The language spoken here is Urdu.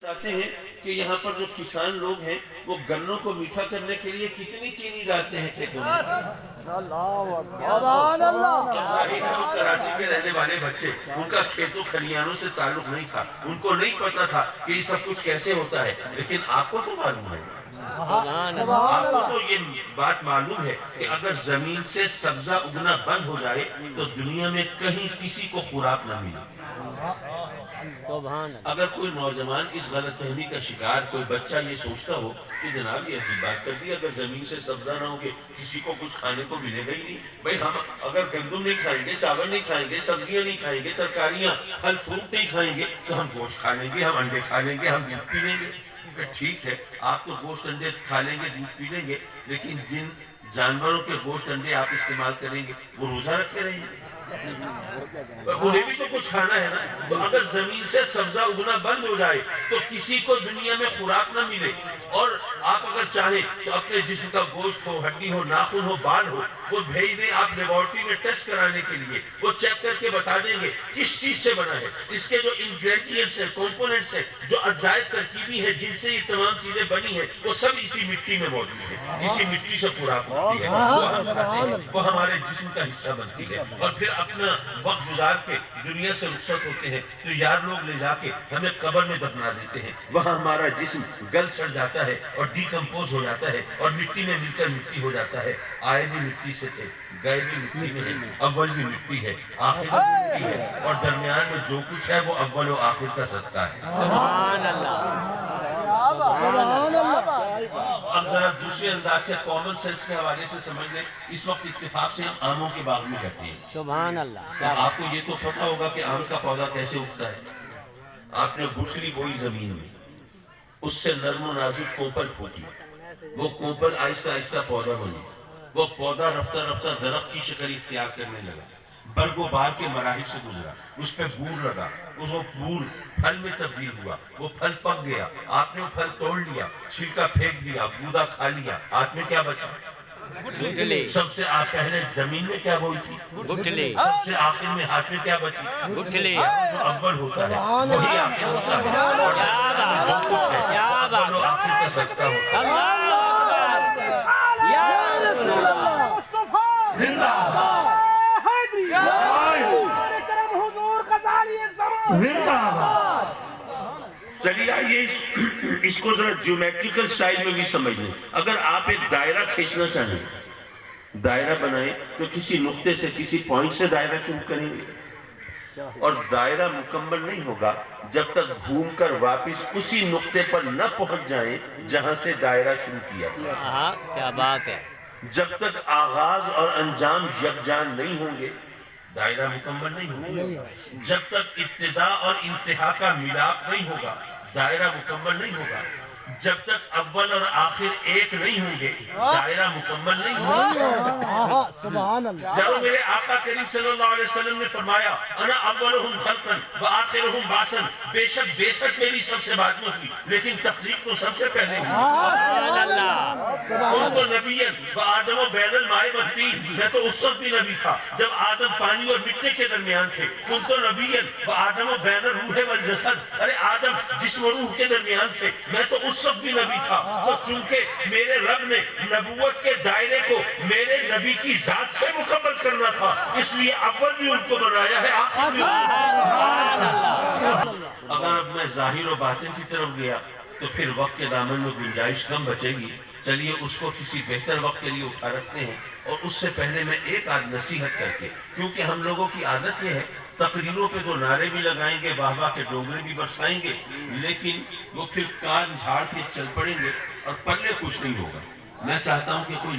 بتاتے ہیں کہ یہاں پر جو کسان لوگ ہیں وہ گنوں کو میٹھا کرنے کے لیے کتنی چینی ڈالتے ہیں کھیتوں میں۔ سبحان اللہ۔ ظاہر ہے وہ کراچی کے رہنے والے بچے، ان کا کھیتوں کھلیانوں سے تعلق نہیں تھا، ان کو نہیں پتا تھا کہ یہ سب کچھ کیسے ہوتا ہے، لیکن آپ کو تو معلوم ہے، آپ کو تو یہ بات معلوم ہے کہ اگر زمین سے سبزہ اگنا بند ہو جائے تو دنیا میں کہیں کسی کو خوراک نہ ملے۔ اگر کوئی نوجوان اس غلط فہمی کا شکار، کوئی بچہ یہ سوچتا ہو کہ جناب یہ عجیب بات کر دی، اگر زمین سے سبزہ نہ ہوگے کسی کو کچھ کھانے کو ملے گا ہی نہیں۔ بھئی ہم اگر گندم نہیں کھائیں گے، چاول نہیں کھائیں گے، سبزیاں نہیں کھائیں گے، ترکاریاں پھل فروٹ نہیں کھائیں گے تو ہم گوشت کھا لیں گے، ہم انڈے کھا لیں گے، ہم دودھ پی لیں گے۔ ٹھیک ہے آپ تو گوشت انڈے کھا لیں گے، دودھ پی لیں گے، لیکن جن جانوروں کے گوشت انڈے آپ استعمال کریں گے وہ روزہ رکھتے رہیں گے، انہیں بھی تو کچھ کھانا ہے نا۔ تو اگر زمین سے سبزہ اگنا بند ہو جائے تو کسی کو دنیا میں خوراک نہ ملے، اور آپ اگر چاہیں تو اپنے جسم کا گوشت ہو، ہڈی ہو، ناخن ہو، بال ہو، وہ بھیج دیں آپ لیبارٹری میں ٹیسٹ کرانے کے لیے، وہ چیک کر کے بتا دیں گے کس چیز سے بنا ہے، اس کے جو انگریڈینٹس ہیں، کمپوننٹس ہیں، جو اجزائے ترکیبی ہیں جن سے یہ تمام چیزیں بنی ہیں، وہ سب اسی مٹی میں موجود ہیں، اسی مٹی سے خوراک ہوتی ہے، وہ ہم کھاتے ہیں، وہ ہمارے جسم کا حصہ بنتی ہے، اور پھر اپنا وقت گزار کے دنیا سے رخصت ہوتے ہیں تو یار لوگ لے جا کے ہمیں قبر میں دفنا دیتے ہیں، وہاں ہمارا جسم گل سڑ جاتا ہے اور ڈیکمپوز ہو جاتا ہے اور مٹی میں مل کر مٹی ہو جاتا ہے۔ آئے بھی مٹی سے تھے، گئے بھی مٹی میں ہیں، اول بھی مٹی ہے، آخر بھی مٹی ہے، اور درمیان میں جو کچھ ہے وہ اول و آخر کا صدقہ ہے۔ سبحان اللہ۔ اب ذرا دوسرے انداز سے کامن سینس کے حوالے سے سمجھ لیں، اس وقت اتفاق سے ہم آموں کے باغ میں بیٹھے ہیں۔ سبحان اللہ۔ آپ کو یہ تو پتہ ہوگا کہ آم کا پودا کیسے اگتا ہے۔ آپ نے گٹھلی بوئی زمین میں، اس سے نرم و نازک کوپل پھوٹی، وہ کوپل آہستہ آہستہ پودا بنی، وہ پودا رفتہ رفتہ درخت کی شکل اختیار کرنے لگا، برگ و بار کے مراحل سے گزرا، اس پہ بور لگا، وہ بور پھل میں تبدیل ہوا، وہ پھل پک گیا، آپ نے وہ پھل توڑ لیا، چھلکا پھینک دیا، گودا کھا لیا، ہاتھ میں کیا بچا؟ گٹھلی۔ سب سے پہلے زمین میں کیا بوئی تھی؟ گٹھلی۔ سب سے آخر میں ہاتھ میں کیا بچی؟ گٹھلی۔ جو اول ہوتا ہے وہی آخر ہوتا ہے، اور جو کچھ ہے اول و آخر کا صدقہ ہوتا ہے۔ زندہ باد۔ زندہ باد۔ چلیے آئیے اس کو ذرا جیومیٹریکل سٹائل میں بھی سمجھ لیں۔ اگر آپ ایک دائرہ کھینچنا چاہیں، دائرہ بنائیں تو کسی نقطے سے، کسی پوائنٹ سے دائرہ شروع کریں گے، اور دائرہ مکمل نہیں ہوگا جب تک گھوم کر واپس اسی نقطے پر نہ پہنچ جائیں جہاں سے دائرہ شروع کیا تھا۔ کیا بات ہے۔ جب تک آغاز اور انجام یکجان نہیں ہوں گے دائرہ مکمل نہیں ہوگا، جب تک ابتدا اور انتہا کا ملاپ نہیں ہوگا دائرہ مکمل نہیں ہوگا، جب تک اول اور آخر ایک نہیں ہوں گے دائرہ مکمل نہیں ہوگا۔ سبحان اللہ۔ یارو میرے آقا کریم صلی اللہ علیہ وسلم نے فرمایا انا اولہم خلقا و آخرہم باسن، بے شک میری سب سے بعد میں ہوئی لیکن تخلیق تو سب سے پہلے ہوئی۔ کن تو نبیًا و آدم و بین الماء والطین، میں تو اس وقت بھی نبی تھا جب آدم پانی اور مٹی کے درمیان تھے۔ کن تو نبیًا و آدم و بین الروح والجسد، ارے آدم جسم و روح کے درمیان تھے، میں تو اس وقت بھی نبی تھا۔ تو چونکہ میرے رب نے نبوت کے دائرے کو میرے نبی کی ذات سے مکمل کرنا تھا، اس لیے اول بھی ان کو بنایا ہے، آخر بھی۔ اگر اب میں ظاہر و باطن کی طرف گیا تو پھر وقت کے دامن میں گنجائش کم بچے گی، چلیے اس کو کسی بہتر وقت کے لیے اٹھا رکھتے ہیں۔ اور اس سے پہلے میں ایک آدھ نصیحت کر کے، کیونکہ ہم لوگوں کی عادت یہ ہے تقریروں پہ تو نعرے بھی لگائیں گے، واہ واہ کے ڈونگرے بھی برسائیں گے، لیکن وہ پھر کان جھاڑ کے چل پڑیں گے اور پلے کچھ نہیں ہوگا۔ میں چاہتا ہوں کہ کوئی